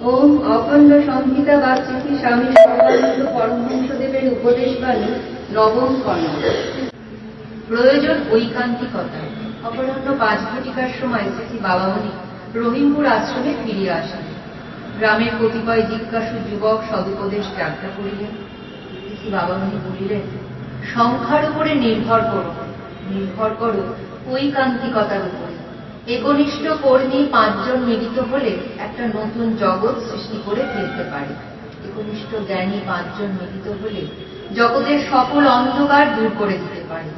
ওম অখণ্ড সংহিতা বা শ্রী স্বামী সর্বানন্দ পরমহংসদেবের উপদেশবাণী নবম খণ্ড। প্রয়োজন ঐকান্তিকতা। অপরাহ্ন 5 ঘটিকার সময় শ্রী বাবামণি রহিমপুর আশ্রমে ফিরিয়া আসেন। গ্রামের কতিপয় জিজ্ঞাসু যুবক সদুপদেশ যাত্রা করিলেন। শ্রী বাবামণি বলিলেন, সংখ্যার উপরে নির্ভর করো ঐকান্তিকতার উপরে। একনিষ্ঠ কর্মী 5 জন মিলিত হলে একটা নতুন জগৎ সৃষ্টি করে ফেলতে পারে। একনিষ্ঠ জ্ঞানী 5 জন মিলিত হলে জগতের সকল অন্ধকার দূর করে দিতে পারে।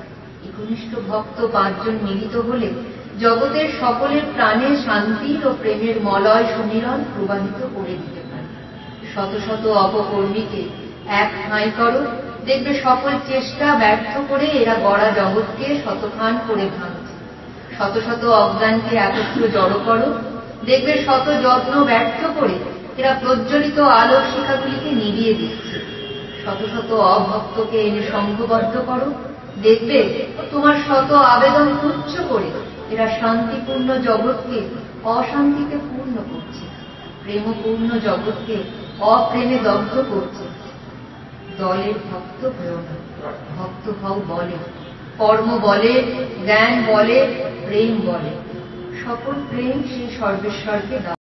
একনিষ্ঠ ভক্ত 5 জন মিলিত হলে জগতের সকলের প্রাণে শান্তির ও প্রেমের মলয় সমীরণ প্রবাহিত করে দিতে পারে। শত শত অপকর্মীকে এক ঠাঁই করো, দেখবে সকল চেষ্টা ব্যর্থ করে এরা গড়া জগৎকে শতখান করে ভাঙছে। শত শত অজ্ঞানকে একত্র জড়ো করো, দেখবে শত যত্ন ব্যর্থ করে এরা প্রজ্বলিত আলোর শিখাগুলিকে নিভিয়ে দিচ্ছে। শত শত অভক্তকে এনে সংঘবদ্ধ করো, দেখবে তোমার শত আবেদন তুচ্ছ করে এরা শান্তিপূর্ণ জগৎকে অশান্তিতে পূর্ণ করছে, প্রেমপূর্ণ জগৎকে অপ্রেমে দগ্ধ করছে। দলের ভক্ত হও না, ভক্ত হও বলে, কর্ম বলে, জ্ঞান বলে, প্রেম বলে। সকল প্রেম সেই সর্বেশ্বরকে দাও।